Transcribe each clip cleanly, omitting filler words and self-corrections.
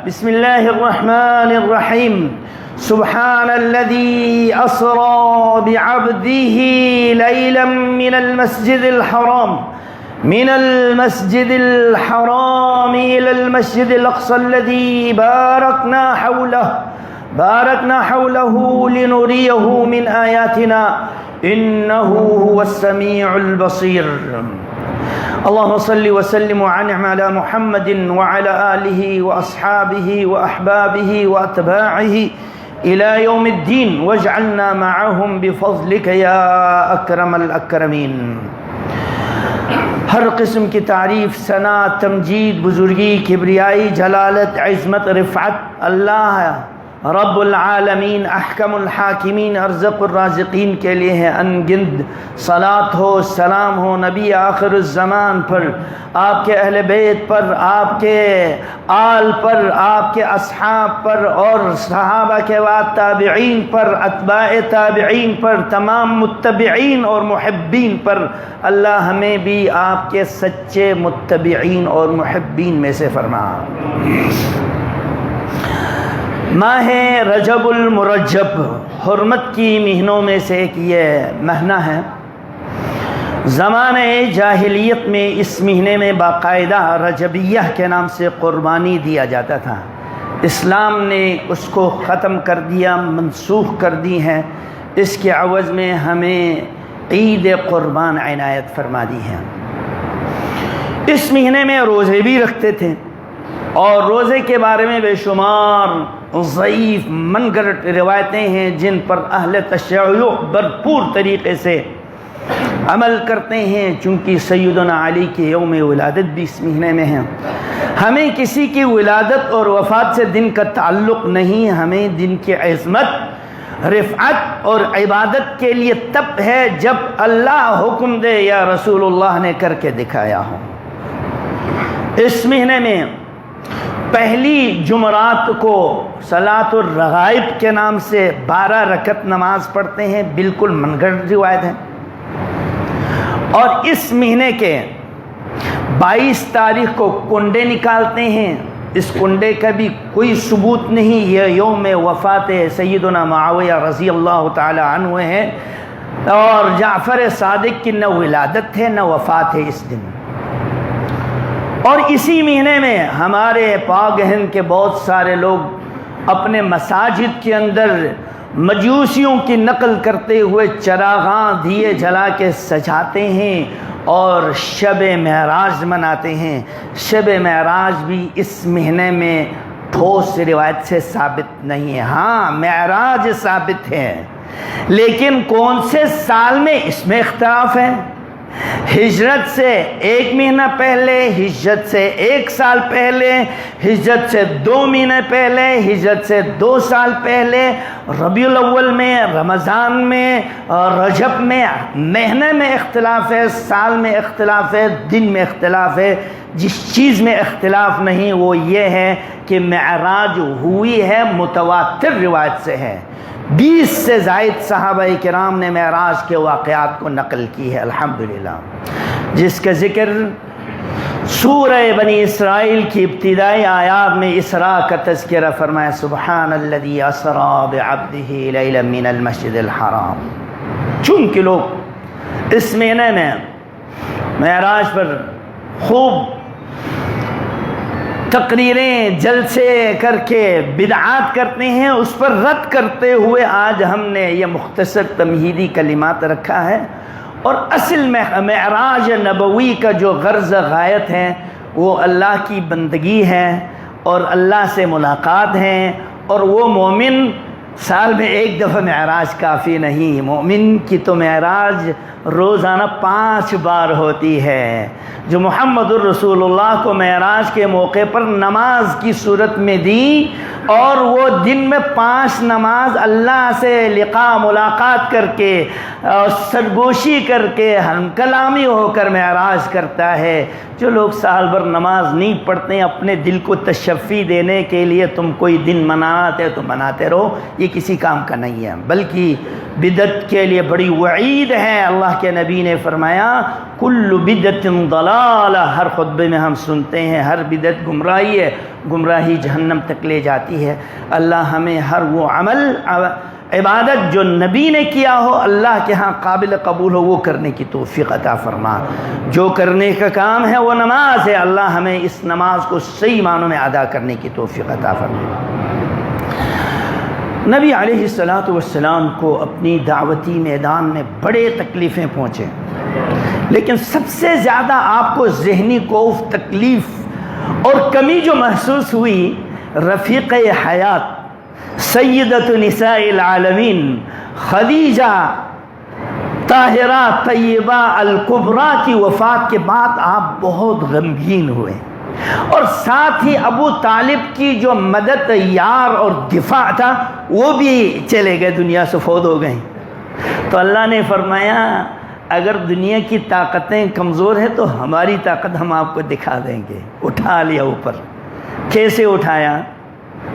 بسم اللہ الرحمن الرحیم سبحان الذي أسرى بعبده ليلا من المسجد الحرام إلى المسجد الأقصى الذي باركنا حوله لنريه من آياتنا إنه هو السميع البصير اللهم صل وسلم وانعم على محمد وعلى آله وأصحابه وأحبابه وأتباعه إلى يوم الدين واجعلنا معهم بفضلك يا أكرم الأكرمين۔ ہر قسم کی تعریف، ثنا، تمجید، بزرگی، کبریائی، جلالت، عظمت، رفعت اللہ رب العالمین احکم الحاکمین ارزق الرازقین کے لیے ہے۔ انگنت صلاۃ ہو، سلام ہو نبی آخر الزمان پر، آپ کے اہل بیت پر، آپ کے آل پر، آپ کے اصحاب پر اور صحابہ کے بعد تابعین پر، اتباع تابعین پر، تمام متبعین اور محبین پر۔ اللہ ہمیں بھی آپ کے سچے متبعین اور محبین میں سے فرما۔ ماہ رجب المرجب حرمت کی مہینوں میں سے ایک یہ مہینہ ہے۔ زمانہ جاہلیت میں اس مہینے میں باقاعدہ رجبیہ کے نام سے قربانی دیا جاتا تھا۔ اسلام نے اس کو ختم کر دیا، منسوخ کر دی ہے۔ اس کے عوض میں ہمیں عید قربان عنایت فرما دی ہے۔ اس مہینے میں روزے بھی رکھتے تھے اور روزے کے بارے میں بے شمار ضعیف من گھڑت روایتیں ہیں جن پر اہل تشیع بھرپور طریقے سے عمل کرتے ہیں، چونکہ سیدنا علی کی یوم ولادت بھی اس مہینے میں ہے۔ ہمیں کسی کی ولادت اور وفات سے دن کا تعلق نہیں، ہمیں دن کی عظمت، رفعت اور عبادت کے لیے تب ہے جب اللہ حکم دے یا رسول اللہ نے کر کے دکھایا ہو۔ اس مہینے میں پہلی جمعرات کو صلاۃ الرغائب کے نام سے 12 رکعت نماز پڑھتے ہیں، بالکل من گھڑت روایت ہے۔ اور اس مہینے کے 22 تاریخ کو کنڈے نکالتے ہیں۔ اس کنڈے کا بھی کوئی ثبوت نہیں، یہ یوم وفات سیدنا معاویہ رضی اللہ تعالی عنہ ہے، اور جعفر صادق کی نہ ولادت ہے نہ وفات ہے اس دن۔ اور اسی مہینے میں ہمارے پاک ہند کے بہت سارے لوگ اپنے مساجد کے اندر مجوسیوں کی نقل کرتے ہوئے چراغاں دیے جلا کے سجاتے ہیں اور شب معراج مناتے ہیں۔ شب معراج بھی اس مہینے میں ٹھوس روایت سے ثابت نہیں ہے۔ ہاں معراج ثابت ہے، لیکن کون سے سال میں اس میں اختلاف ہے۔ ہجرت سے 1 مہینہ پہلے، ہجرت سے 1 سال پہلے، ہجرت سے 2 مہینے پہلے، ہجرت سے 2 سال پہلے، ربیع الاول میں، رمضان میں، رجب میں، مہینے میں اختلاف ہے، سال میں اختلاف ہے، دن میں اختلاف ہے۔ جس چیز میں اختلاف نہیں وہ یہ ہے کہ معراج ہوئی ہے، متواتر روایت سے ہے۔ 20 سے زائد صحابہ کرام نے معراج کے واقعات کو نقل کی ہے الحمدللہ، جس کا ذکر سورہ بنی اسرائیل کی ابتدائی آیات میں اسراء کا تذکرہ فرمایا۔ سبحان الذی اسری بعبدہ لیلا من المسجد الحرام۔ چونکہ لوگ اس مہینے میں معراج پر خوب تقریریں جلسے کر کے بدعات کرتے ہیں، اس پر رد کرتے ہوئے آج ہم نے یہ مختصر تمہیدی کلمات رکھا ہے۔ اور اصل میں معراج نبوی کا جو غرض غایت ہے وہ اللہ کی بندگی ہے اور اللہ سے ملاقات ہے، اور وہ مومن سال میں 1 دفعہ معراج کافی نہیں، مومن کی تو معراج روزانہ 5 بار ہوتی ہے۔ جو محمد الرسول اللہ کو معراج کے موقع پر نماز کی صورت میں دی، اور وہ دن میں 5 نماز اللہ سے لقاء ملاقات کر کے سرگوشی کر کے ہم کلامی ہو کر معراج کرتا ہے۔ جو لوگ سال بھر نماز نہیں پڑھتے ہیں، اپنے دل کو تشفی دینے کے لیے تم کوئی دن مناتے تو مناتے رہو، یہ کسی کام کا نہیں ہے، بلکہ بدعت کے لیے بڑی وعید ہے۔ اللہ کے نبی نے فرمایا کل بدعت ضلالہ، ہر خطبے میں ہم سنتے ہیں ہر بدعت گمراہی ہے، گمراہی جہنم تک لے جاتی ہے۔ اللہ ہمیں ہر وہ عمل عبادت جو نبی نے کیا ہو، اللہ کے ہاں قابل قبول ہو، وہ کرنے کی توفیق عطا فرما۔ جو کرنے کا کام ہے وہ نماز ہے، اللہ ہمیں اس نماز کو صحیح معنوں میں ادا کرنے کی توفیق عطا فرما۔ نبی علیہ السلام کو اپنی دعوتی میدان میں بڑے تکلیفیں پہنچے، لیکن سب سے زیادہ آپ کو ذہنی خوف، تکلیف اور کمی جو محسوس ہوئی، رفیق حیات سیدۃ نساء العالمین خدیجہ طاہرہ طیبہ الکبریٰ کی وفات کے بعد آپ بہت غمگین ہوئے، اور ساتھ ہی ابو طالب کی جو مدد یار اور دفاع تھا وہ بھی چلے گئے، دنیا سے فوت ہو گئے۔ تو اللہ نے فرمایا اگر دنیا کی طاقتیں کمزور ہیں تو ہماری طاقت ہم آپ کو دکھا دیں گے۔ اٹھا لیا اوپر۔ کیسے اٹھایا؟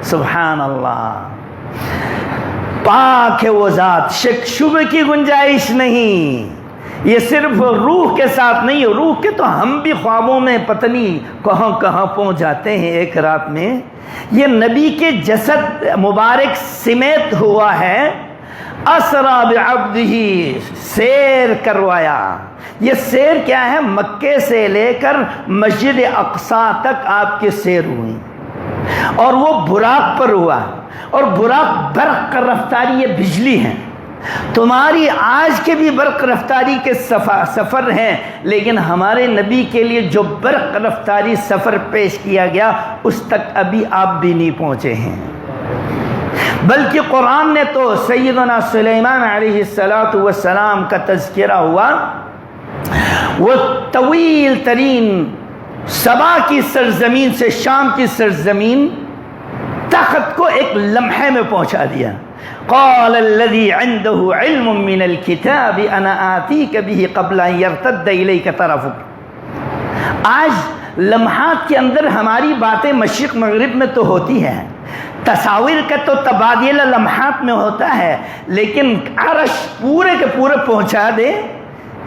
سبحان اللہ، پاک ہے وہ ذات، شک شبہ کی گنجائش نہیں۔ یہ صرف روح کے ساتھ نہیں، روح کے تو ہم بھی خوابوں میں پتہ نہیں کہاں کہاں پہنچ جاتے ہیں ایک رات میں۔ یہ نبی کے جسد مبارک سمیت ہوا ہے، اسرا بعبدہ، سیر کروایا۔ یہ سیر کیا ہے؟ مکے سے لے کر مسجد اقصیٰ تک آپ کی سیر ہوئی، اور وہ براق پر ہوا، اور براق برق کا رفتاری، یہ بجلی ہے۔ تمہاری آج کے بھی برق رفتاری کے سفر ہیں، لیکن ہمارے نبی کے لیے جو برق رفتاری سفر پیش کیا گیا اس تک ابھی آپ بھی نہیں پہنچے ہیں۔ بلکہ قرآن نے تو سیدنا سلیمان علیہ السلام کا تذکرہ ہوا، وہ طویل ترین سبا کی سرزمین سے شام کی سرزمین تخت کو ایک لمحے میں پہنچا دیا۔ قال الذي عنده علم من الكتاب انا آتيك به قبل ان يرتد اليك طرفك۔ آج لمحات کے اندر ہماری باتیں مشرق مغرب میں تو ہوتی ہیں، تصاویر کا تو تبادلہ لمحات میں ہوتا ہے، لیکن عرش پورے کے پورے پہنچا دے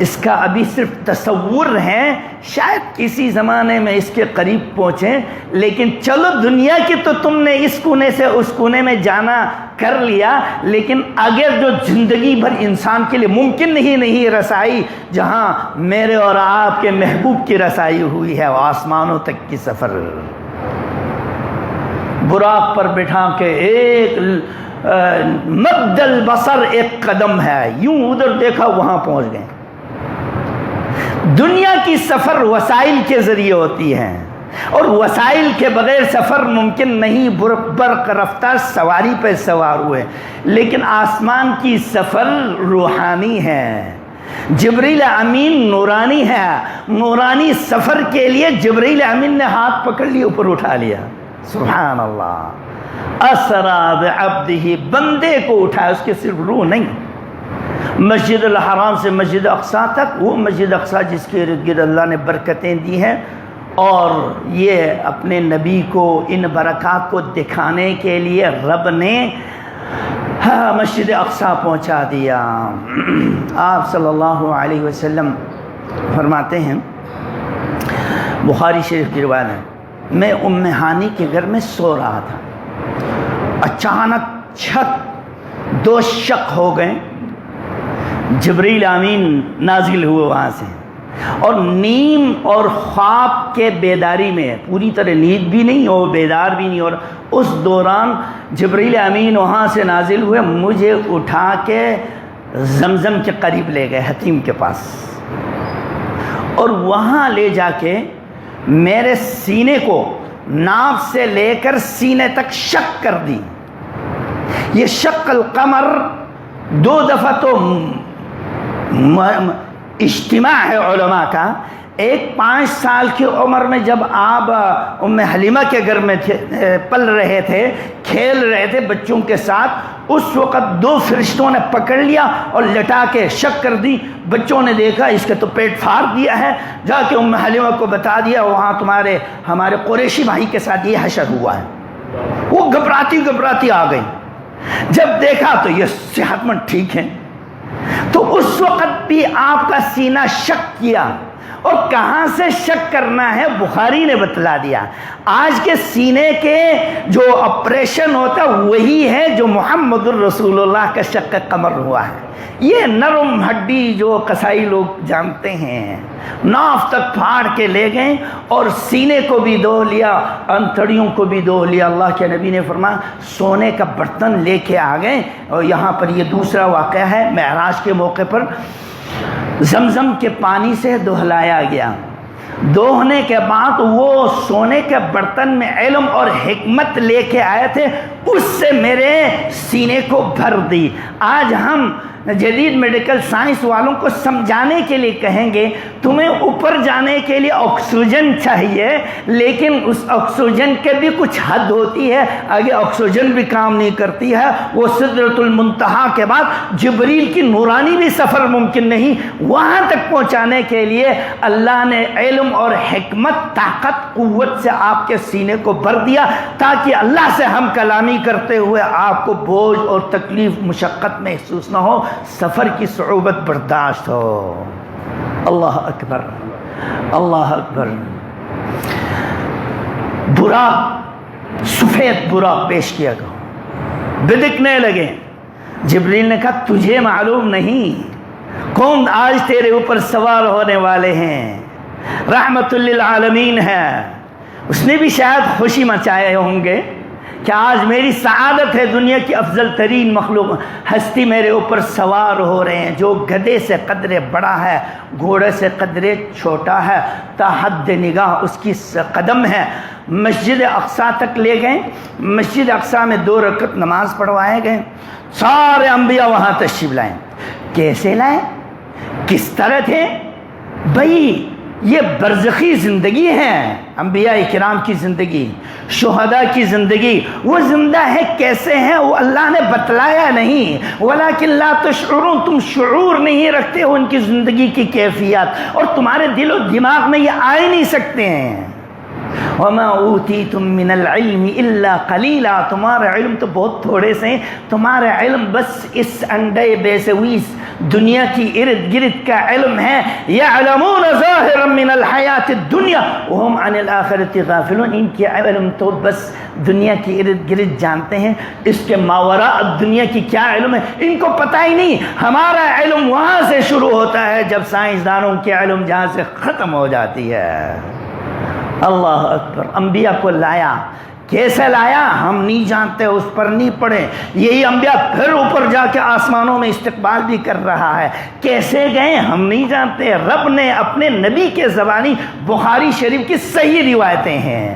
اس کا ابھی صرف تصور ہے، شاید کسی زمانے میں اس کے قریب پہنچیں، لیکن چلو دنیا کی تو تم نے اس کونے سے اس کونے میں جانا کر لیا، لیکن اگر جو زندگی بھر انسان کے لیے ممکن نہیں رسائی جہاں میرے اور آپ کے محبوب کی رسائی ہوئی ہے، آسمانوں تک کی سفر۔ براق پر بٹھا کے ایک مد البصر ایک قدم ہے، یوں ادھر دیکھا وہاں پہنچ گئے۔ دنیا کی سفر وسائل کے ذریعے ہوتی ہے، اور وسائل کے بغیر سفر ممکن نہیں، برق رفتہ سواری پہ سوار ہوئے، لیکن آسمان کی سفر روحانی ہے۔ جبریل امین نورانی ہے، نورانی سفر کے لیے جبریل امین نے ہاتھ پکڑ لیا، اوپر اٹھا لیا۔ سبحان اللہ، اسرا بعبدہ، بندے کو اٹھایا، اس کے صرف روح نہیں۔ مسجد الحرام سے مسجد اقصیٰ تک، وہ مسجد اقصیٰ جس کے ارد گرد اللہ نے برکتیں دی ہیں، اور یہ اپنے نبی کو ان برکات کو دکھانے کے لیے رب نے مسجد اقصیٰ پہنچا دیا۔ آپ صلی اللہ علیہ وسلم فرماتے ہیں، بخاری شریف کی روایت ہے، میں ام ہانی کے گھر میں سو رہا تھا، اچانک چھت دو شق ہو گئے، جبریل امین نازل ہوئے وہاں سے، اور نیم اور خواب کے بیداری میں، پوری طرح نیند بھی نہیں اور بیدار بھی نہیں، اور اس دوران جبریل امین وہاں سے نازل ہوئے، مجھے اٹھا کے زمزم کے قریب لے گئے، حتیم کے پاس، اور وہاں لے جا کے میرے سینے کو ناف سے لے کر سینے تک شق کر دی۔ یہ شق القمر دو دفعہ تو اجتماع ہے علماء کا، ایک 5 سال کی عمر میں جب آپ ام حلیمہ کے گھر میں پل رہے تھے، کھیل رہے تھے بچوں کے ساتھ، اس وقت 2 فرشتوں نے پکڑ لیا اور لٹا کے شق کر دی۔ بچوں نے دیکھا اس کے تو پیٹ پھاڑ دیا ہے، جا کے ام حلیمہ کو بتا دیا وہاں ہمارے قریشی بھائی کے ساتھ یہ حشر ہوا ہے۔ وہ گھبراتی آ گئی، جب دیکھا تو یہ صحت مند ٹھیک ہے، تو اس وقت بھی آپ کا سینہ شک کیا، اور کہاں سے شک کرنا ہے بخاری نے بتلا دیا۔ آج کے سینے کے جو آپریشن ہوتا وہی ہے جو محمد الرسول اللہ کا شق قمر ہوا ہے۔ یہ نرم ہڈی جو قصائی لوگ جانتے ہیں، ناف تک پھاڑ کے لے گئے اور سینے کو بھی دھو لیا، انتڑیوں کو بھی دھو لیا۔ اللہ کے نبی نے فرمایا سونے کا برتن لے کے آ گئے۔ اور یہاں پر یہ دوسرا واقعہ ہے، معراج کے موقع پر زمزم کے پانی سے دہلایا گیا، دوہنے کے بعد وہ سونے کے برتن میں علم اور حکمت لے کے آئے تھے، اس سے میرے سینے کو بھر دی۔ آج ہم جدید میڈیکل سائنس والوں کو سمجھانے کے لیے کہیں گے تمہیں اوپر جانے کے لیے آکسیجن چاہیے، لیکن اس آکسیجن کے بھی کچھ حد ہوتی ہے، آگے آکسیجن بھی کام نہیں کرتی ہے۔ وہ سدرۃ المنتہا کے بعد جبریل کی نورانی بھی سفر ممکن نہیں، وہاں تک پہنچانے کے لیے اللہ نے علم اور حکمت، طاقت، قوت سے آپ کے سینے کو بھر دیا تاکہ اللہ سے ہم کلامی کرتے ہوئے آپ کو بوجھ اور تکلیف، مشقت محسوس نہ ہو، سفر کی صعوبت برداشت ہو۔ اللہ اکبر، اللہ اکبر۔ براق، سفید براق پیش کیا گیا، بدکنے لگے۔ جبریل نے کہا تجھے معلوم نہیں کون آج تیرے اوپر سوار ہونے والے ہیں؟ رحمت للعالمین ہے۔ اس نے بھی شاید خوشی مچائے ہوں گے کہ آج میری سعادت ہے، دنیا کی افضل ترین مخلوق ہستی میرے اوپر سوار ہو رہے ہیں، جو گدھے سے قدرے بڑا ہے، گھوڑے سے قدرے چھوٹا ہے، تا حد نگاہ اس کی قدم ہے۔ مسجد اقصیٰ تک لے گئے، مسجد اقصیٰ میں 2 رکعت نماز پڑھوائے گئے، سارے انبیاء وہاں تشریف لائیں۔ کیسے لائیں؟ کس طرح تھے؟ بھائی یہ برزخی زندگی ہے، انبیاء کرام کی زندگی، شہداء کی زندگی، وہ زندہ ہے کیسے ہیں وہ اللہ نے بتلایا نہیں، ولیکن لا تشعرون، تم شعور نہیں رکھتے ہو ان کی زندگی کی کیفیات، اور تمہارے دل و دماغ میں یہ آ ہی نہیں سکتے ہیں۔ وَمَا أُوتِيتُم مِّنَ الْعِلْمِ إِلَّا قَلِيلًا، تمہارے علم تو بہت تھوڑے سے ہیں، تمہارے علم بس اس انڈے بیسویس دنیا کی ارد گرد کا علم ہے۔ يَعْلَمُونَ ظَاهِرًا مِّنَ الْحَيَاةِ الدُّنْيَا وَهُمْ عَنِ الْآخِرَةِ غَافِلُونَ، ان کے علم تو بس دنیا کی ارد گرد جانتے ہیں، اس کے ماوراء دنیا کی کیا علم ہے ان کو پتہ ہی نہیں۔ ہمارا علم وہاں سے شروع ہوتا ہے جب سائنسدانوں کے علم جہاں سے ختم ہو جاتی ہے۔ اللہ اکبر۔ انبیاء کو لایا، کیسے لایا ہم نہیں جانتے، اس پر نہیں پڑے۔ یہی انبیاء پھر اوپر جا کے آسمانوں میں استقبال بھی کر رہا ہے، کیسے گئے ہم نہیں جانتے۔ رب نے اپنے نبی کے زبانی، بخاری شریف کی صحیح روایتیں ہیں،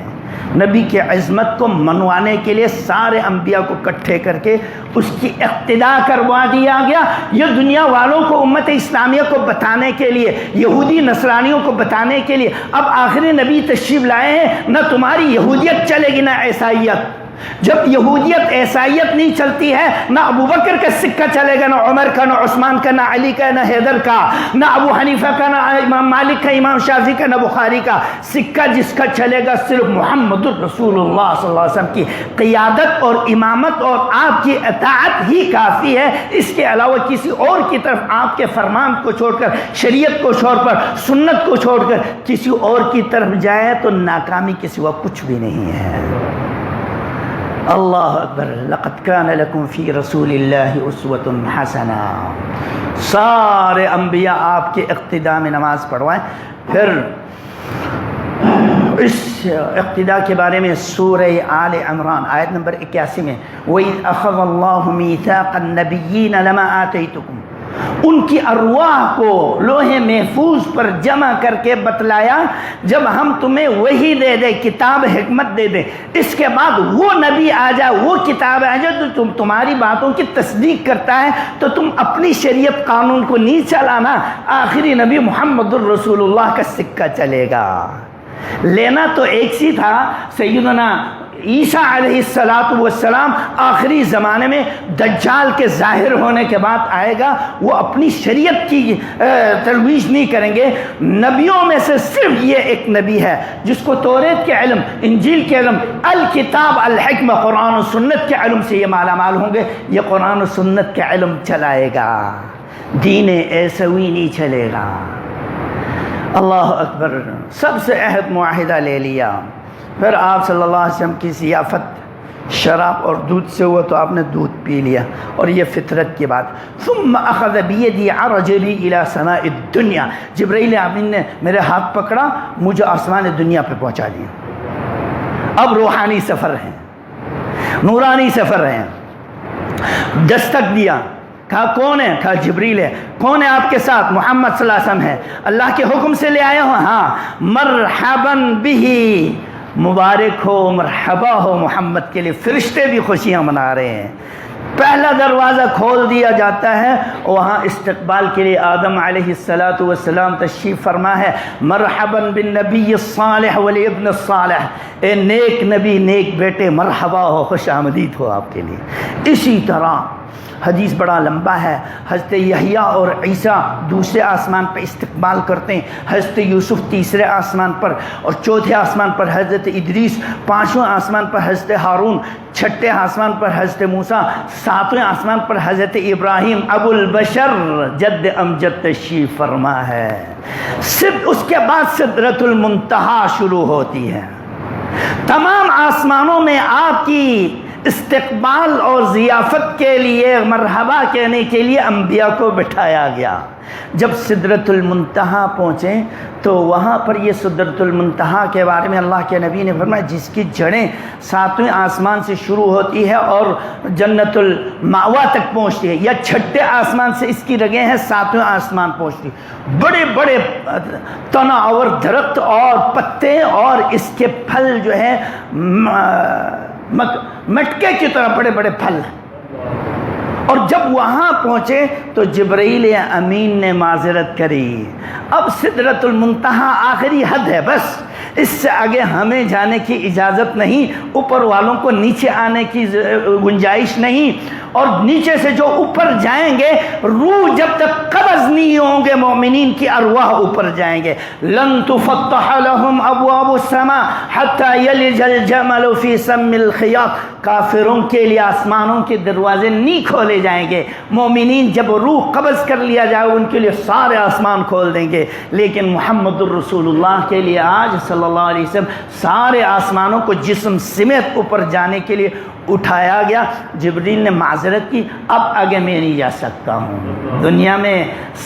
نبی کی عظمت کو منوانے کے لیے سارے انبیاء کو اکٹھے کر کے اس کی اقتدا کروا دیا گیا۔ یہ دنیا والوں کو، امت اسلامیہ کو بتانے کے لیے، یہودی نصرانیوں کو بتانے کے لیے اب آخری نبی تشریف لائے ہیں، نہ تمہاری یہودیت چلے گی نہ عیسائیت۔ جب یہودیت عیسائیت نہیں چلتی ہے، نہ ابو بکر کا سکہ چلے گا، نہ عمر کا، نہ عثمان کا، نہ علی کا، نہ حیدر کا، نہ ابو حنیفہ کا، نہ امام مالک کا، امام شافعی کا، نہ بخاری کا۔ سکہ جس کا چلے گا صرف محمد الرسول اللہ صلی اللہ علیہ وسلم کی قیادت اور امامت اور آپ کی اطاعت ہی کافی ہے۔ اس کے علاوہ کسی اور کی طرف آپ کے فرمان کو چھوڑ کر، شریعت کو چھوڑ کر، سنت کو چھوڑ کر کسی اور کی طرف جائے تو ناکامی کے سوا کچھ بھی نہیں ہے۔ اللہ اکبر۔ لقد کان لکم فی رسول اللہ اسوۃ حسنہ۔ سارے انبیاء آپ کے اقتداء میں نماز پڑھوائیں۔ پھر اس اقتداء کے بارے میں سورہ آل عمران آیت نمبر 81 میں وَإِذْ أَخَذَ اللَّهُ مِيثَاقَ النَّبِيِّينَ لَمَا آتَيْتُكُمْ، ان کی ارواح کو لوح محفوظ پر جمع کر کے بتلایا، جب ہم تمہیں وحی دے دے، کتاب حکمت دے دے، اس کے بعد وہ نبی آ جائے، وہ کتاب آ جائے تو تمہاری باتوں کی تصدیق کرتا ہے، تو تم اپنی شریعت قانون کو نہیں چلانا، آخری نبی محمد الرسول اللہ کا سکہ چلے گا۔ لینا تو ایک سی تھا، سیدنا عیسیٰ علیہ السلام آخری زمانے میں دجال کے ظاہر ہونے کے بعد آئے گا، وہ اپنی شریعت کی ترویج نہیں کریں گے۔ نبیوں میں سے صرف یہ ایک نبی ہے جس کو توریت کے علم، انجیل کے علم، الکتاب الحکمہ، قرآن و سنت کے علم سے یہ مالا مال ہوں گے۔ یہ قرآن و سنت کے علم چلائے گا، دین عیسوی نہیں چلے گا۔ اللہ اکبر، سب سے عہد معاہدہ لے لیا. پھر آپ صلی اللہ علیہ وسلم کی ضیافت شراب اور دودھ سے ہوا تو آپ نے دودھ پی لیا، اور یہ فطرت کی بات. ثم اخذ بیدی عرجلی الی سماء الدنیا، جبرائیل امین نے میرے ہاتھ پکڑا، مجھے آسمان دنیا پہ پہنچا دیا. اب روحانی سفر ہے، نورانی سفر ہے. دستک دیا، کہا کون ہے؟ کہا جبریل ہے. کون ہے آپ کے ساتھ؟ محمد صلی اللہ علیہ وسلم ہے. اللہ کے حکم سے لے آئے ہو؟ ہاں. مرحبا بہی، مبارک ہو، مرحبا ہو محمد کے لیے. فرشتے بھی خوشیاں منا رہے ہیں. پہلا دروازہ کھول دیا جاتا ہے، وہاں استقبال کے لیے آدم علیہ السلام تشریف فرما ہے. مرحبا بالنبی الصالح والابن الصالح، اے نیک نبی، نیک بیٹے، مرحبا ہو، خوش آمدید ہو آپ کے لیے. اسی طرح حدیث بڑا لمبا ہے. حضرت یحییٰ اور عیسیٰ دوسرے آسمان پر استقبال کرتے ہیں، حضرت یوسف تیسرے آسمان پر، اور چوتھے آسمان پر حضرت ادریس، پانچویں آسمان پر حضرت ہارون، چھٹے آسمان پر حضرت موسیٰ، ساتویں آسمان پر حضرت ابراہیم ابو البشر جد امجد تشریف فرما ہے. اس کے بعد سدرۃ المنتہا شروع ہوتی ہے. تمام آسمانوں میں آپ کی استقبال اور ضیافت کے لیے، مرحبا کہنے کے لیے انبیاء کو بٹھایا گیا. جب سدرۃ المنتہا پہنچے تو وہاں پر یہ سدرۃ المنتہا کے بارے میں اللہ کے نبی نے فرمایا جس کی جڑیں ساتویں آسمان سے شروع ہوتی ہے اور جنت المأوا تک پہنچتی ہے، یا چھٹے آسمان سے اس کی رگیں ہیں ساتویں آسمان پہنچتی. بڑے بڑے تنا اور درخت اور پتے اور اس کے پھل جو ہے مٹکے کی طرح بڑے بڑے پھل. اور جب وہاں پہنچے تو جبرائیل امین نے معذرت کری. اب سدرۃ المنتہا آخری حد ہے، بس اس سے آگے ہمیں جانے کی اجازت نہیں، اوپر والوں کو نیچے آنے کی گنجائش نہیں. اور نیچے سے جو اوپر جائیں گے، روح جب تک قبض نہیں ہوں گے مومنین کی ارواح اوپر جائیں گے. لن تفتح لهم ابواب السماء حتى يلج الجمل في سم الخياط، کافروں کے لیے آسمانوں کے دروازے نہیں کھولے جائیں گے. مومنین جب روح قبض کر لیا جائے ان کے لیے سارے آسمان کھول دیں گے. لیکن محمد الرسول اللہ کے لیے آج صلی اللہ علیہ وسلم سارے آسمانوں کو جسم سمیت اوپر جانے کے لیے اٹھایا گیا. جبریل نے معذرت کی، اب آگے میں نہیں جا سکتا ہوں. دنیا میں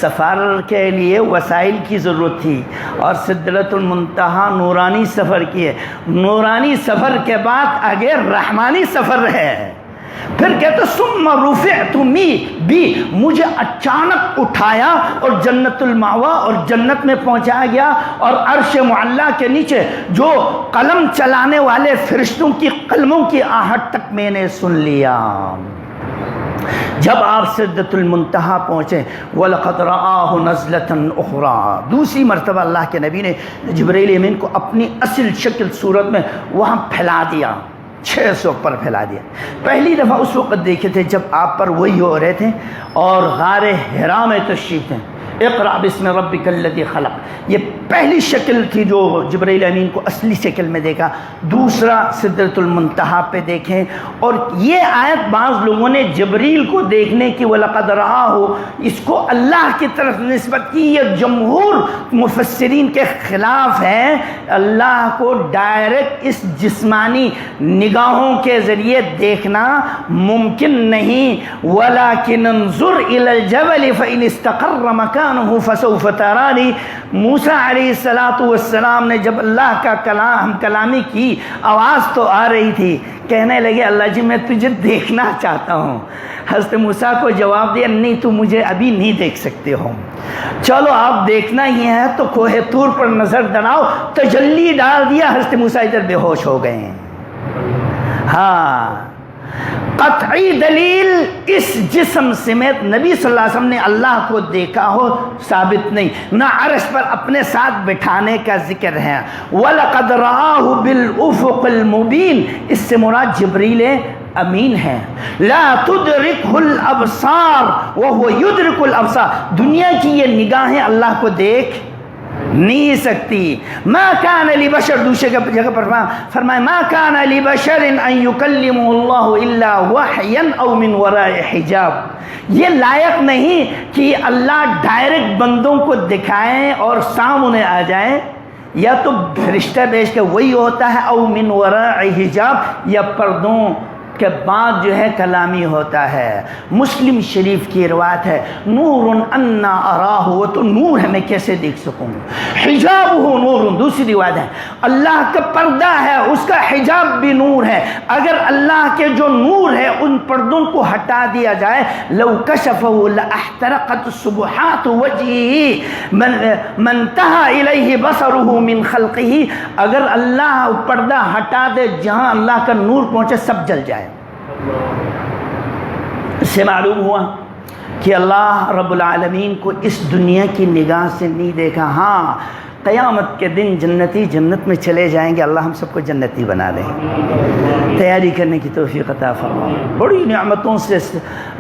سفر کے لیے وسائل کی ضرورت تھی، اور سدرۃ المنتہا نورانی سفر کی ہے. نورانی سفر کے بعد آگے رحمانی سفر ہے. پھر کہتے ثم رفعت بی، مجھے اچانک اٹھایا اور جنت المأوا اور جنت میں پہنچایا گیا، اور عرش معلیٰ کے نیچے جو قلم چلانے والے فرشتوں کی قلموں کی آہٹ تک میں نے سن لیا. جب آپ سدرۃ المنتہا پہنچے، وَلَقَدْ رَآهُ نَزْلَةً أُخْرَى، دوسری مرتبہ اللہ کے نبی نے جبرائیل امین کو اپنی اصل شکل صورت میں وہاں پھیلا دیا، 600 پر پھیلا دیا. پہلی دفعہ اس وقت دیکھے تھے جب آپ پر وہی ہو رہے تھے اور غار حرا میں تشریف تھے. اقرأ بسم ربک الذی خلق، یہ پہلی شکل تھی جو جبرائیل امین کو اصلی شکل میں دیکھا. دوسرا سدرۃ المنتہا پہ دیکھیں. اور یہ آیت بعض لوگوں نے جبریل کو دیکھنے کی وَلَقَدْ رَآهُ اس کو اللہ کی طرف نسبت کی. یہ جمہور مفسرین کے خلاف ہے. اللہ کو ڈائریکٹ اس جسمانی نگاہوں کے ذریعے دیکھنا ممکن نہیں. وَلَكِنْ انظُرْ إِلَى الْجَبَلِ فَإِنِ اسْتَقَرَّ مَكَانُهُ فسوف ترانی. موسیٰ علیہ السلام نے جب اللہ کا کلامی کی، آواز تو آ رہی تھی، کہنے لگے اللہ جی میں تجھے دیکھنا چاہتا ہوں. حضرت موسیٰ کو جواب دیا نہیں، تو مجھے ابھی نہیں دیکھ سکتے ہو. چلو آپ دیکھنا ہی ہے تو کوہ طور پر نظر دوڑاؤ. تجلی ڈال دیا، حضرت موسیٰ ادھر بے ہوش ہو گئے ہیں. ہاں، قطعی دلیل اس جسم سمیت نبی صلی اللہ علیہ وسلم نے اللہ کو دیکھا ہو ثابت نہیں. نہ عرش پر اپنے ساتھ بٹھانے کا ذکر ہے. وَلَقَدْ رَآهُ بِالْأُفُقِ الْمُبِينِ، اس سے مراد جبریل امین ہے. لا تدرکہ الابصار وهو یدرک الابصار، دنیا کی یہ نگاہیں اللہ کو دیکھ نہیں سکتی. ما کان لبشر، دوسرے جگہ پر فرمائے ما کان لبشر ان یکلمہ اللہ الا وحیا او من وراء حجاب. یہ لائق نہیں کہ اللہ ڈائریکٹ بندوں کو دکھائیں اور سامنے آ جائیں، یا تو فرشتہ بھیج کے وہی ہوتا ہے، او من وراء حجاب، یا پردوں کے بعد جو ہے کلامی ہوتا ہے. مسلم شریف کی روایت ہے نور انا اراہ، وہ تو نور ہے میں کیسے دیکھ سکوں گا. حجابہ نور، دوسری روایت ہے اللہ کا پردہ ہے اس کا حجاب بھی نور ہے. اگر اللہ کے جو نور ہے ان پردوں کو ہٹا دیا جائے، لو کشفہ لاحترقت سبحات وجہہ من انتہى الیہ بصرہ من خلقہ. اگر اللہ پردہ ہٹا دے جہاں اللہ کا نور پہنچے سب جل جائے. اس سے معلوم ہوا کہ اللہ رب العالمین کو اس دنیا کی نگاہ سے نہیں دیکھا. ہاں قیامت کے دن جنتی جنت میں چلے جائیں گے، اللہ ہم سب کو جنتی بنا دے. تیاری کرنے کی توفیق عطا فرمائے. بڑی نعمتوں سے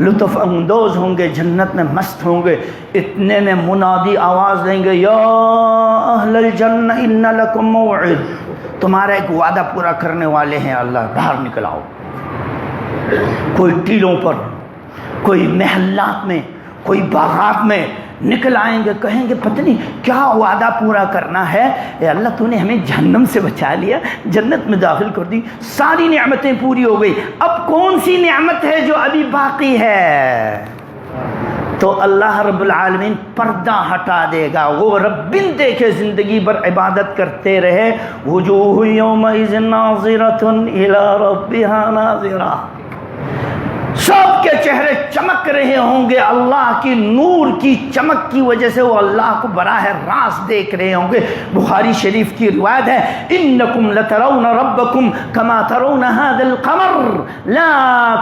لطف اندوز ہوں گے، جنت میں مست ہوں گے. اتنے میں منادی آواز دیں گے یا اہل الجنہ ان لکم موعد، تمہارا ایک وعدہ پورا کرنے والے ہیں اللہ، باہر نکل آؤ. کوئی ٹیلوں پر، کوئی محلات میں، کوئی باغات میں نکل آئیں گے، کہیں گے پتہ نہیں کیا وعدہ پورا کرنا ہے. اے اللہ تو نے ہمیں جہنم سے بچا لیا، جنت میں داخل کر دی، ساری نعمتیں پوری ہو گئی، اب کون سی نعمت ہے جو ابھی باقی ہے؟ تو اللہ رب العالمین پردہ ہٹا دے گا. وہ رب دیکھے زندگی بھر عبادت کرتے رہے. وجوہ یومئذ ناظرۃ الی ربها ناظرہ، سب کے چہرے چمک رہے ہوں گے اللہ کی نور کی چمک کی وجہ سے، وہ اللہ کو براہ راست دیکھ رہے ہوں گے. بخاری شریف کی روایت ہے انکم لترون ربکم کما ترون هذا القمر لا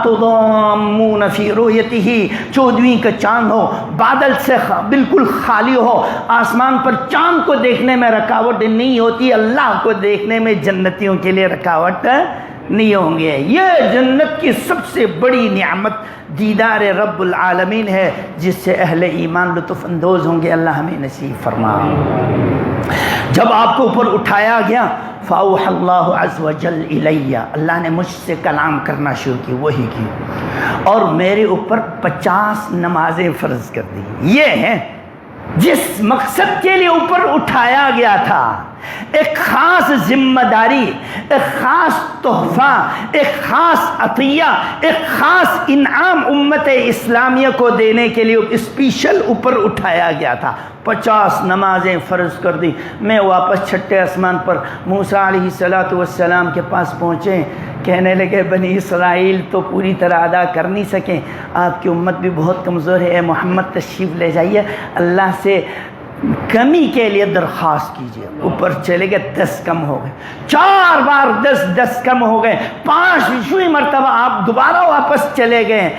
تضامون فی رؤیتہ. 14ویں کا چاند ہو، بادل سے بالکل خالی ہو، آسمان پر چاند کو دیکھنے میں رکاوٹ نہیں ہوتی، اللہ کو دیکھنے میں جنتیوں کے لیے رکاوٹ نہیں ہوں گے. یہ جنت کی سب سے بڑی نعمت دیدار رب العالمین ہے، جس سے اہل ایمان لطف اندوز ہوں گے. اللہ ہمیں نصیب فرما. جب آپ کو اوپر اٹھایا گیا فَأَوْحَى اللَّهُ عَزْ وَجَلْ إِلَيَّ، اللہ نے مجھ سے کلام کرنا شروع کی، وحی کی، اور میرے اوپر 50 نمازیں فرض کر دی. یہ ہیں جس مقصد کے لیے اوپر اٹھایا گیا تھا. ایک خاص ذمہ داری، ایک خاص تحفہ، ایک خاص عطیہ، ایک خاص انعام امت اسلامیہ کو دینے کے لیے اسپیشل اوپر اٹھایا گیا تھا. 50 نمازیں فرض کر دی. میں واپس چھٹے آسمان پر موسیٰ علیہ السلام کے پاس پہنچے. کہنے لگے بنی اسرائیل تو پوری طرح ادا کر نہیں سکیں، آپ کی امت بھی بہت کمزور ہے، اے محمد تشریف لے جائیے، اللہ سے کمی کے لیے درخواست کیجیے. اوپر چلے گئے، 10 کم ہو گئے. 4 بار 10 کم ہو گئے. 5ویں مرتبہ آپ دوبارہ واپس چلے گئے.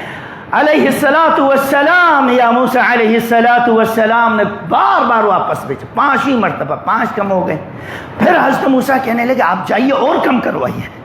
علیہ السلام یا موسیٰ علیہ السلام نے بار بار واپس بھیجا. 5ویں مرتبہ 5 کم ہو گئے. پھر حضرت موسیٰ کہنے لگے آپ جائیے اور کم کروائیے.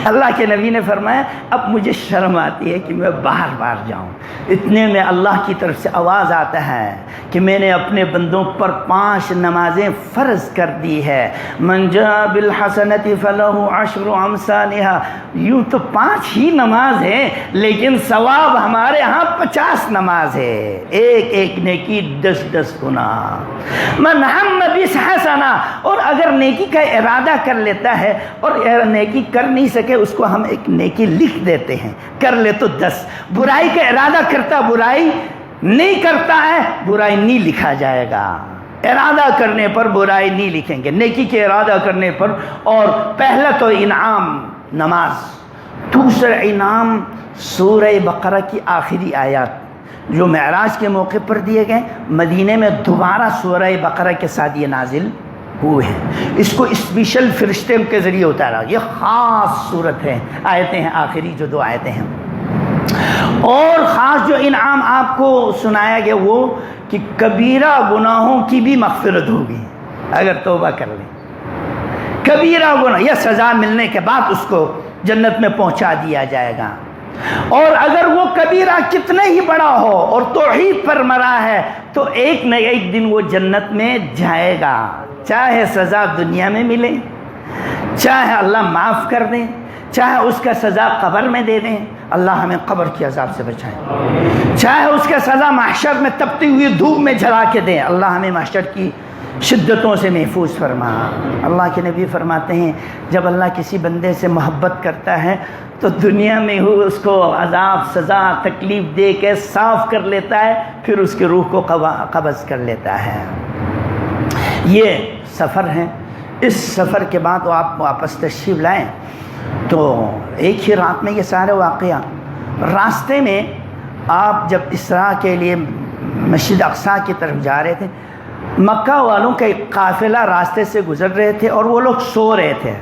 اللہ کے نبی نے فرمایا اب مجھے شرم آتی ہے کہ میں بار بار جاؤں. اتنے میں اللہ کی طرف سے آواز آتا ہے کہ میں نے اپنے بندوں پر 5 نمازیں فرض کر دی ہے. من جاء بالحسنۃ فلہ 10 امثالھا. یوں تو 5 ہی نماز ہے لیکن ثواب ہمارے ہاں 50 نماز ہے. ایک ایک نیکی 10 گنا. من ہم بالحسنہ، اور اگر نیکی کا ارادہ کر لیتا ہے اور نیکی کر نہیں سکے اس کو ہم ایک نیکی لکھ دیتے ہیں، کر لے تو 10. برائی کا ارادہ کرتا برائی نہیں کرتا ہے، برائی نہیں لکھا جائے گا. ارادہ کرنے پر برائی نہیں لکھیں گے، نیکی کے ارادہ کرنے پر. اور پہلا تو انعام نماز، دوسرا انعام سورہ بقرہ کی آخری آیات جو معراج کے موقع پر دیے گئے. مدینے میں دوبارہ سورہ بقرہ کے ساتھ یہ نازل ہوئے ہیں. اس کو اسپیشل فرشتے کے ذریعے اتارا. یہ خاص صورت ہے، آیتیں ہیں آخری جو 2 آیتیں ہیں. اور خاص جو انعام آپ کو سنایا گیا وہ کہ کبیرہ گناہوں کی بھی مغفرت ہوگی اگر توبہ کر لیں. کبیرہ گناہ یہ سزا ملنے کے بعد اس کو جنت میں پہنچا دیا جائے گا. اور اگر وہ کبیرہ کتنے ہی بڑا ہو اور توحید پر مرا ہے تو ایک نہ ایک دن وہ جنت میں جائے گا، چاہے سزا دنیا میں ملے، چاہے اللہ معاف کر دیں، چاہے اس کا سزا قبر میں دے دیں، اللہ ہمیں قبر کی عذاب سے بچائے، چاہے اس کا سزا محشر میں تپتی ہوئی دھوپ میں جلا کے دیں، اللہ ہمیں محشر کی شدتوں سے محفوظ فرما۔ اللہ کے نبی فرماتے ہیں جب اللہ کسی بندے سے محبت کرتا ہے تو دنیا میں ہی اس کو عذاب، سزا، تکلیف دے کے صاف کر لیتا ہے، پھر اس کی روح کو قبض کر لیتا ہے۔ یہ سفر ہے، اس سفر کے بعد وہ آپ واپس تشریف لائیں تو ایک ہی رات میں یہ سارے واقعہ، راستے میں آپ جب اسراء کے لیے مسجد اقصیٰ کی طرف جا رہے تھے، مکہ والوں کا ایک قافلہ راستے سے گزر رہے تھے اور وہ لوگ سو رہے تھے،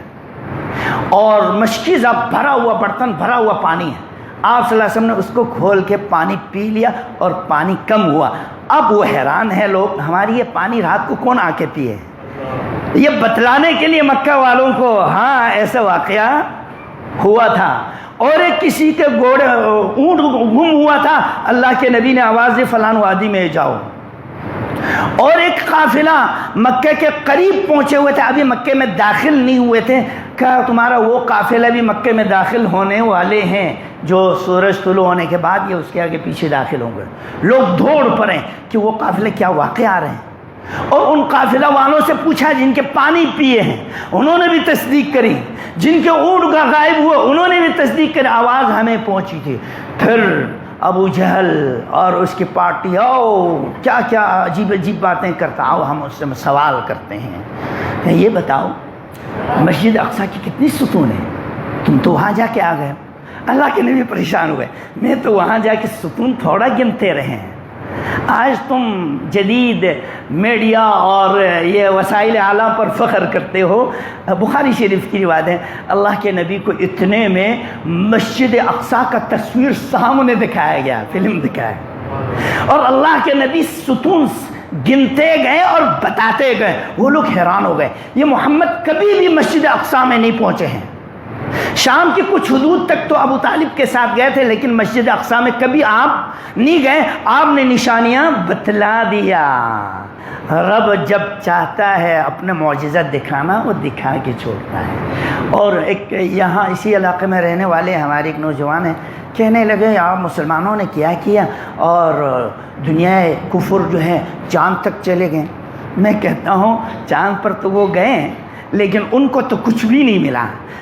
اور مشکیزہ بھرا ہوا برتن، بھرا ہوا پانی ہے، آپ صلی اللہ علیہ وسلم نے اس کو کھول کے پانی پی لیا اور پانی کم ہوا۔ اب وہ حیران ہے لوگ، ہماری یہ پانی رات کو کون آ کے پیے؟ یہ بتلانے کے لیے مکہ والوں کو ہاں ایسا واقعہ ہوا تھا۔ اور ایک کسی کے گھوڑے اونٹ گم ہوا تھا، اللہ کے نبی نے آواز دی فلان وادی میں جاؤ۔ اور ایک قافلہ مکہ کے قریب پہنچے ہوئے تھے، ابھی مکے میں داخل نہیں ہوئے تھے، کہا تمہارا وہ قافلہ بھی مکے میں داخل ہونے والے ہیں جو سورج طلوع ہونے کے بعد یہ اس کے آگے پیچھے داخل ہوں گے۔ لوگ دوڑ پڑے کہ وہ قافلے کیا واقع آ رہے ہیں، اور ان قافلہ والوں سے پوچھا جن کے پانی پیے ہیں، انہوں نے بھی تصدیق کری، جن کے اونٹ کا غائب ہوا انہوں نے بھی تصدیق کری، آواز ہمیں پہنچی تھی۔ پھر ابو جہل اور اس کی پارٹی کیا کیا عجیب عجیب باتیں کرتا، آؤ ہم اس سے سوال کرتے ہیں، یہ بتاؤ مسجد اقصیٰ کی کتنی ستون ہے، تم تو وہاں جا کے آ گئے۔ اللہ کے نبی پریشان ہوئے، میں تو وہاں جا کے ستون تھوڑا گنتے رہے ہیں، آج تم جدید میڈیا اور یہ وسائل اعلیٰ پر فخر کرتے ہو۔ بخاری شریف کی روایت ہے اللہ کے نبی کو اتنے میں مسجد اقصیٰ کا تصویر سامنے دکھایا گیا، فلم دکھایا، اور اللہ کے نبی ستون گنتے گئے اور بتاتے گئے، وہ لوگ حیران ہو گئے، یہ محمد کبھی بھی مسجد اقصیٰ میں نہیں پہنچے ہیں، شام کی کچھ حدود تک تو ابو طالب کے ساتھ گئے تھے لیکن مسجد اقصیٰ میں کبھی آپ نہیں گئے، آپ نے نشانیاں بتلا دیا۔ رب جب چاہتا ہے اپنا معجزہ دکھانا وہ دکھا کے چھوڑتا ہے۔ اور ایک یہاں اسی علاقے میں رہنے والے ہمارے ایک نوجوان ہیں، کہنے لگے آپ مسلمانوں نے کیا اور دنیا کفر جو ہے چاند تک چلے گئے۔ میں کہتا ہوں چاند پر تو وہ گئے لیکن ان کو تو کچھ بھی نہیں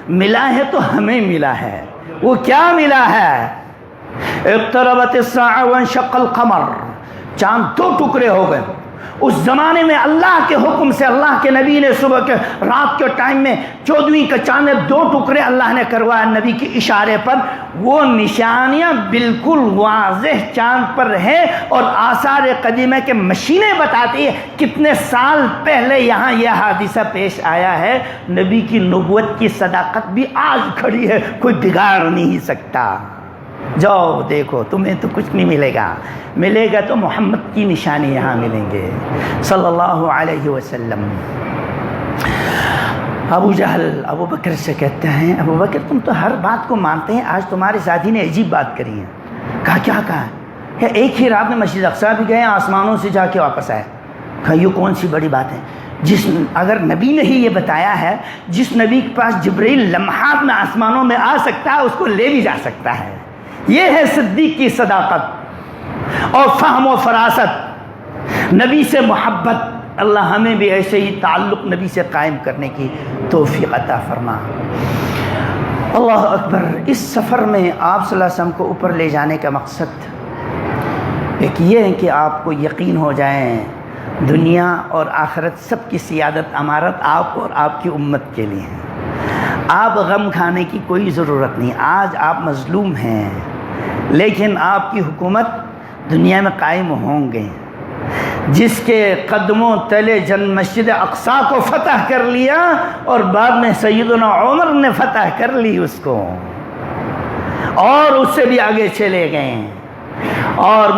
ملا ہے تو ہمیں ملا ہے۔ وہ کیا ملا ہے؟ اقتربت الساعہ وانشق القمر، چاند دو ٹکڑے ہو گئے۔ اس زمانے میں اللہ کے حکم سے اللہ کے نبی نے صبح کے رات کے ٹائم میں 14ویں کا چاند دو ٹکڑے اللہ نے کروایا نبی کے اشارے پر، وہ نشانیاں بالکل واضح چاند پر ہیں، اور آثار قدیمہ کے مشینیں بتاتی ہیں کتنے سال پہلے یہاں یہ حادثہ پیش آیا ہے۔ نبی کی نبوت کی صداقت بھی آج کھڑی ہے، کوئی بگاڑ نہیں سکتا۔ جاؤ دیکھو، تمہیں تو کچھ نہیں ملے گا تو محمد کی نشانی یہاں ملیں گے صلی اللہ علیہ وسلم۔ ابو جہل ابو بکر سے کہتے ہیں ابو بکر تم تو ہر بات کو مانتے ہیں، آج تمہارے ساتھی نے عجیب بات کری ہے۔ کہا کہ ایک ہی رات میں مسجد اقصیٰ بھی گئے، آسمانوں سے جا کے واپس آئے۔ کہا یہ کون سی بڑی بات ہے؟ اگر نبی نے ہی یہ بتایا ہے، جس نبی کے پاس جبرائیل لمحات میں آسمانوں میں آ سکتا ہے اس کو لے بھی جا سکتا ہے۔ یہ ہے صدیق کی صداقت اور فہم و فراست، نبی سے محبت۔ اللہ ہمیں بھی ایسے ہی تعلق نبی سے قائم کرنے کی توفیق عطا فرما۔ اللہ اکبر۔ اس سفر میں آپ صلی اللہ علیہ وسلم کو اوپر لے جانے کا مقصد ایک یہ ہے کہ آپ کو یقین ہو جائیں دنیا اور آخرت سب کی سیادت امارت آپ اور آپ کی امت کے لیے ہے۔ آپ غم کھانے کی کوئی ضرورت نہیں۔ آج آپ مظلوم ہیں لیکن آپ کی حکومت دنیا میں قائم ہوں گے۔ جس کے قدموں تلے مسجد اقصیٰ کو فتح کر لیا اور بعد میں سیدنا عمر نے فتح کر لی اس کو، اور اس سے بھی آگے چلے گئے، اور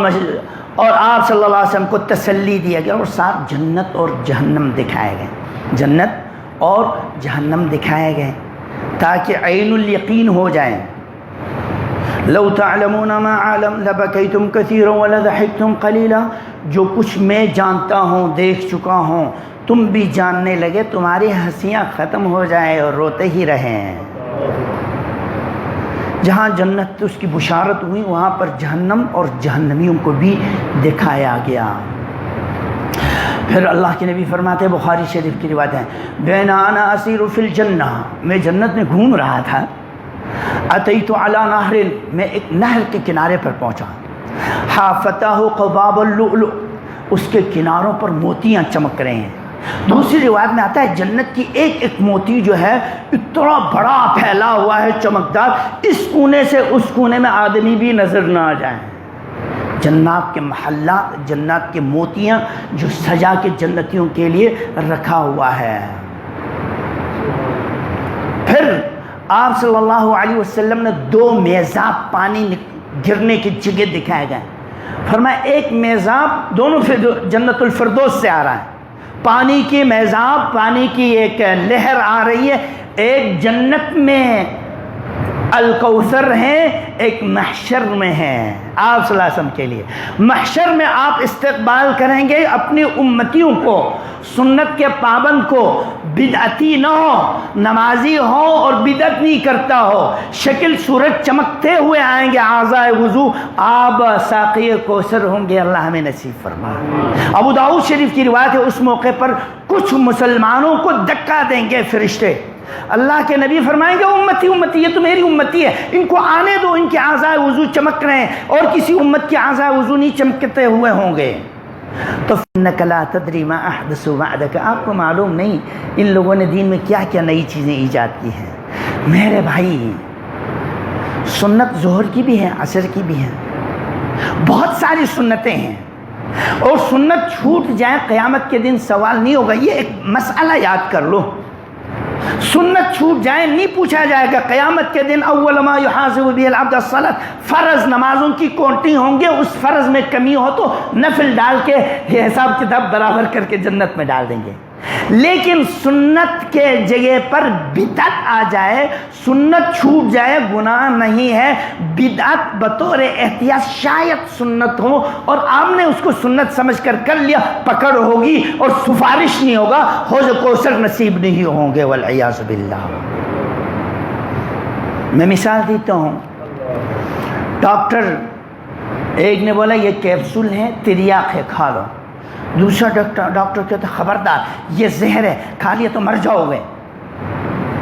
آپ صلی اللہ علیہ وسلم کو تسلی دیا گیا، اور ساتھ جنت اور جہنم دکھائے گئے، جنت اور جہنم دکھائے گئے تاکہ عین الیقین ہو جائیں۔ لو تعلمون ما عالم لبکیتم کثیرا ولضحکتم قلیلا، جو کچھ میں جانتا ہوں، دیکھ چکا ہوں، تم بھی جاننے لگے، تمہاری ہنسیاں ختم ہو جائیں اور روتے ہی رہیں۔ جہاں جنت اس کی بشارت ہوئی، وہاں پر جہنم اور جہنمیوں کو بھی دکھایا گیا۔ پھر اللہ کے نبی فرماتے ہیں، بخاری شریف کی روایت ہے، بین انا اسیر فی الجنہ، میں جنت میں گھوم رہا تھا، اتیت علی نہر، میں ایک نہر کے کنارے پر پہنچا، حافتہ قباب اللؤلؤ، اس کے کناروں پر موتیاں چمک رہے ہیں۔ دوسری روایت میں آتا ہے جنت کی ایک ایک موتی جو ہے اتنا بڑا پھیلا ہوا ہے، چمکدار، اس کونے سے اس کونے میں آدمی بھی نظر نہ آ جائیں۔ جنات کے محلات، جنات کے موتیاں جو سجا کے جنتیوں کے لیے رکھا ہوا ہے۔ پھر آپ صلی اللہ علیہ وسلم نے 2 میزاب پانی گرنے کی جگہ دکھائے گئے، فرمایا ایک میزاب دونوں جنت الفردوس سے آ رہا ہے، پانی کی میزاب، پانی کی ایک لہر آ رہی ہے، ایک جنت میں الکوثر ہے، ایک محشر میں ہے آپ صلی اللہ علیہ وسلم کے لیے۔ محشر میں آپ استقبال کریں گے اپنی امتیوں کو، سنت کے پابند کو، بدعتی نہ ہو، نمازی ہو اور بدعت نہیں کرتا ہو، شکل صورت چمکتے ہوئے آئیں گے، اعضائے وضو، آپ ساقی کوثر ہوں گے، اللہ ہمیں نصیب فرمائے۔ ابو داؤد شریف کی روایت ہے، اس موقع پر کچھ مسلمانوں کو دھکا دیں گے فرشتے، اللہ کے نبی فرمائیں گے امتی امتی، یہ تو میری امتی ہے، ان کو آنے دو، ان کے اعضائے وضو چمک رہے ہیں، اور کسی امت کے اعضائے وضو نہیں چمکتے ہوئے ہوں گے۔ تو انک لا تدری ما احدث بعدک، آپ کو معلوم نہیں ان لوگوں نے دین میں کیا کیا نئی چیزیں ایجاد کی ہیں۔ میرے بھائی، سنت ظہر کی بھی ہے، عصر کی بھی ہے، بہت ساری سنتیں ہیں، اور سنت چھوٹ جائے قیامت کے دن سوال نہیں ہوگا۔ یہ ایک مسئلہ یاد کر لو، سنت چھوٹ جائے نہیں پوچھا جائے گا قیامت کے دن، اول ما یحاسب به العبد الصلاۃ، فرض نمازوں کی کاؤنٹنگ ہوں گے، اس فرض میں کمی ہو تو نفل ڈال کے یہ حساب کتاب برابر کر کے جنت میں ڈال دیں گے۔ لیکن سنت کے جگہ پر بدعت آ جائے، سنت چھوٹ جائے، گناہ نہیں ہے، بدعت بطور احتیاط شاید سنت ہو اور آپ نے اس کو سنت سمجھ کر کر لیا، پکڑ ہوگی اور سفارش نہیں ہوگا، حوض کوثر نصیب نہیں ہوں گے، والعیاذ باللہ۔ میں مثال دیتا ہوں، ڈاکٹر ایک نے بولا یہ کیپسول ہے، تریاق ہے، کھا لو۔ دوسرا ڈاکٹر کہتا خبردار یہ زہر ہے، کھا لیا تو مر جاؤ گے۔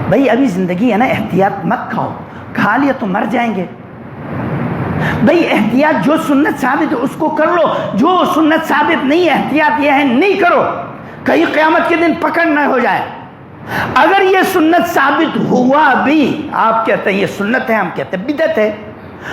بھائی ابھی زندگی ہے نا، احتیاط مت کھاؤ، کھا لیا تو مر جائیں گے۔ بھائی احتیاط جو سنت ثابت ہے اس کو کر لو، جو سنت ثابت نہیں ہے احتیاط یہ ہے نہیں کرو، کہیں قیامت کے دن پکڑ نہ ہو جائے۔ اگر یہ سنت ثابت ہوا بھی، آپ کہتے ہیں یہ سنت ہے، ہم کہتے ہیں بدعت ہے،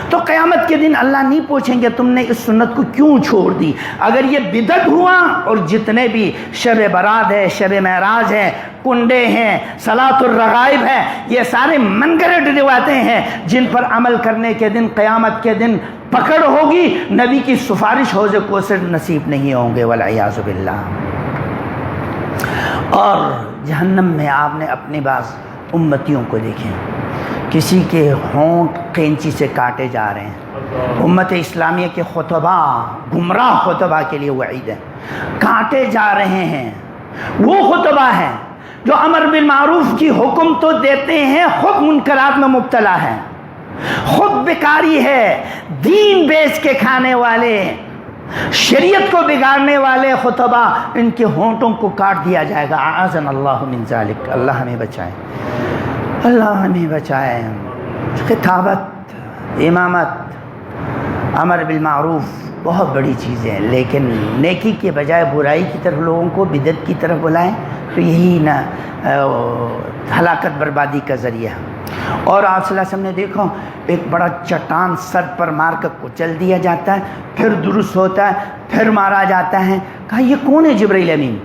تو قیامت کے دن اللہ نہیں پوچھیں گے تم نے اس سنت کو کیوں چھوڑ دی۔ اگر یہ بدعت ہوا، اور جتنے بھی شب برات ہے، شب معراج ہے، کنڈے ہیں، صلاۃ الرغائب ہے، یہ سارے منگرٹ روایتیں ہیں جن پر عمل کرنے کے دن قیامت کے دن پکڑ ہوگی، نبی کی سفارش حوض کوثر نصیب نہیں ہوں گے، والعیاذ باللہ۔ اور جہنم میں آپ نے اپنی بعض امتیوں کو دیکھیں، کسی کے ہونٹ قینچی سے کاٹے جا رہے ہیں۔ امت اسلامیہ کے خطبہ، گمراہ خطبہ کے لیے وعید ہے، کاٹے جا رہے ہیں۔ وہ خطبہ ہیں جو امر بالمعروف کی حکم تو دیتے ہیں، خود منکرات میں مبتلا ہے، خود بیکاری ہے، دین بیچ کے کھانے والے، شریعت کو بگاڑنے والے خطبہ، ان کے ہونٹوں کو کاٹ دیا جائے گا۔ اعاذنا اللہ من ذالک، اللہ ہمیں بچائے، اللہ ہمیں بچائے۔ خطابت، امامت، امر بالمعروف بہت بڑی چیزیں ہیں، لیکن نیکی کے بجائے برائی کی طرف لوگوں کو، بدعت کی طرف بلائیں تو یہی نہ ہلاکت بربادی کا ذریعہ۔ اور آپ صلی اللہ علیہ وسلم نے دیکھا ایک بڑا چٹان سر پر مار کر کچل دیا جاتا ہے، پھر درست ہوتا ہے، پھر مارا جاتا ہے۔ کہا یہ کون ہے جبرائیل امین؟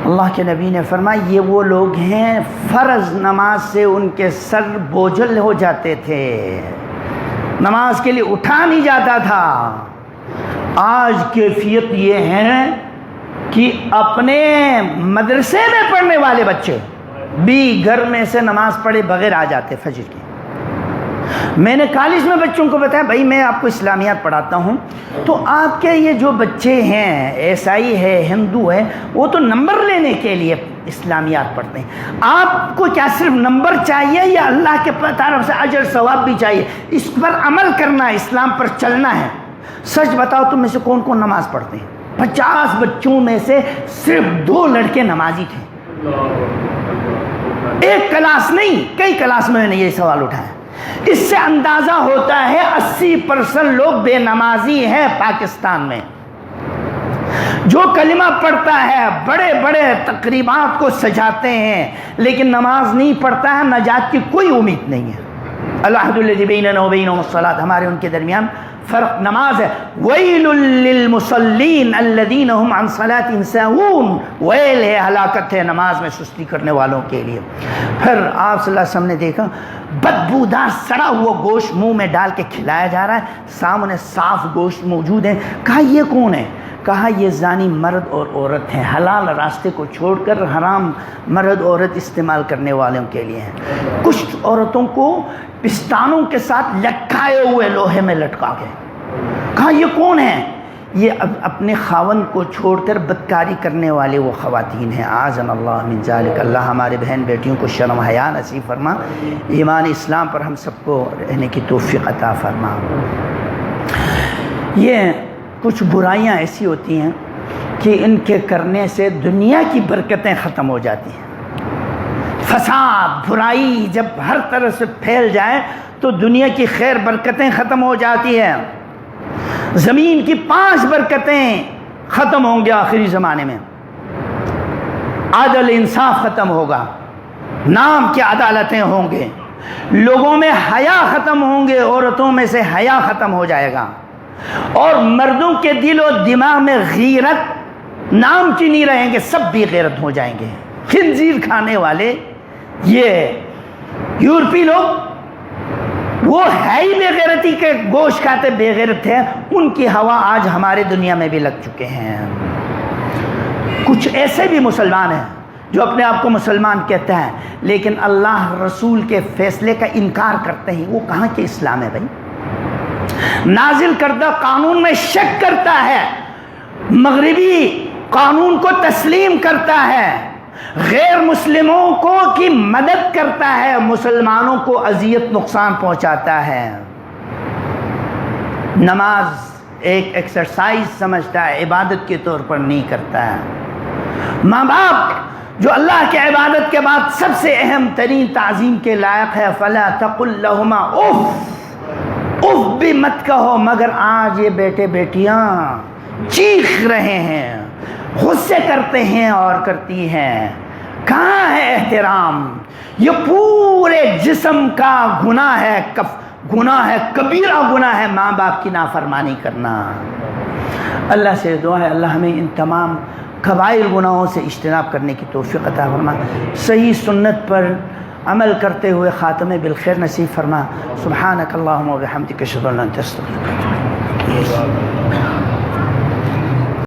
اللہ کے نبی نے فرمایا یہ وہ لوگ ہیں فرض نماز سے ان کے سر بوجھل ہو جاتے تھے، نماز کے لیے اٹھا نہیں جاتا تھا۔ آج کیفیت یہ ہے کہ اپنے مدرسے میں پڑھنے والے بچے بھی گھر میں سے نماز پڑھے بغیر آ جاتے فجر کی، میں نے کالج میں بچوں کو بتایا بھائی میں آپ کو اسلامیات پڑھاتا ہوں، تو آپ کے یہ جو بچے ہیں، عیسائی ہے، ہندو ہے، وہ تو نمبر لینے کے لیے اسلامیات پڑھتے ہیں، آپ کو کیا صرف نمبر چاہیے یا اللہ کے طرف سے اجر ثواب بھی چاہیے؟ اس پر عمل کرنا ہے، اسلام پر چلنا ہے۔ سچ بتاؤ تم میں سے کون کون نماز پڑھتے ہیں؟ 50 بچوں میں سے صرف 2 لڑکے نمازی تھے، ایک کلاس نہیں، کئی کلاس میں نے یہ سوال اٹھایا۔ اس سے اندازہ ہوتا ہے 80% لوگ بے نمازی ہیں پاکستان میں۔ جو کلمہ پڑھتا ہے، بڑے بڑے تقریبات کو سجاتے ہیں، لیکن نماز نہیں پڑھتا ہے، نجات کی کوئی امید نہیں ہے۔ العہد الذی بیننا وبینہم الصلاۃ، ہمارے ان کے درمیان فرق نماز ہے۔ ویل للمصلین الذین هم عن صلاتهم ساہون، ویل ہے، ہلاکت ہے نماز میں سستی کرنے والوں کے لیے۔ پھر آپ صلی اللہ علیہ وسلم نے دیکھا بدبودار سڑا ہوا گوشت منہ میں ڈال کے کھلایا جا رہا ہے، سامنے صاف گوشت موجود ہے۔ کہا یہ کون ہے؟ کہا یہ زانی مرد اور عورت ہیں، حلال راستے کو چھوڑ کر حرام مرد عورت استعمال کرنے والوں کے لیے ہیں۔ کچھ عورتوں کو پستانوں کے ساتھ لٹکائے ہوئے لوہے میں لٹکا کے۔ کہا یہ کون ہیں؟ یہ اپنے خاون کو چھوڑ کر بدکاری کرنے والے وہ خواتین ہیں۔ اعاذنا اللہ من ذالک۔ اللہ ہمارے بہن بیٹیوں کو شرم حیا نصیب فرما، ایمان اسلام پر ہم سب کو رہنے کی توفیق عطا فرما۔ یہ کچھ برائیاں ایسی ہوتی ہیں کہ ان کے کرنے سے دنیا کی برکتیں ختم ہو جاتی ہیں۔ فساد، برائی جب ہر طرح سے پھیل جائے تو دنیا کی خیر برکتیں ختم ہو جاتی ہیں۔ زمین کی 5 برکتیں ختم ہوں گے آخری زمانے میں۔ عدل انصاف ختم ہوگا، نام کی عدالتیں ہوں گے، لوگوں میں حیا ختم ہوں گے، عورتوں میں سے حیا ختم ہو جائے گا، اور مردوں کے دل و دماغ میں غیرت نام کی نہیں رہیں گے، سب بھی غیرت ہو جائیں گے۔ خنزیر کھانے والے یہ یورپی لوگ، وہ ہے ہی بے غیرتی کے گوشت کھاتے بے غیرت تھے، ان کی ہوا آج ہمارے دنیا میں بھی لگ چکے ہیں۔ کچھ ایسے بھی مسلمان ہیں جو اپنے آپ کو مسلمان کہتا ہے لیکن اللہ رسول کے فیصلے کا انکار کرتے ہیں۔ وہ کہاں کے اسلام ہے بھائی؟ نازل کردہ قانون میں شک کرتا ہے، مغربی قانون کو تسلیم کرتا ہے، غیر مسلموں کو کی مدد کرتا ہے، مسلمانوں کو اذیت نقصان پہنچاتا ہے۔ نماز ایک ایکسرسائز سمجھتا ہے، عبادت کے طور پر نہیں کرتا ہے۔ ماں باپ جو اللہ کی عبادت کے بعد سب سے اہم ترین تعظیم کے لائق ہے، فلا تقل لہما اف، اف بھی مت کہو، مگر آج یہ بیٹے بیٹیاں چیخ رہے ہیں، غصے کرتے ہیں اور کرتی ہیں۔ کہاں ہے احترام؟ یہ پورے جسم کا گناہ ہے، گناہ ہے، کبیرہ گناہ ہے ماں باپ کی نافرمانی کرنا۔ اللہ سے دعا ہے اللہ ہمیں ان تمام کبائر گناہوں سے اجتناب کرنے کی توفیق عطا فرما، صحیح سنت پر عمل کرتے ہوئے خاتمے بالخیر نصیب فرما۔ سبحانک اللہم و بحمدک اشہد ان لا الہ الا انت استغفرک۔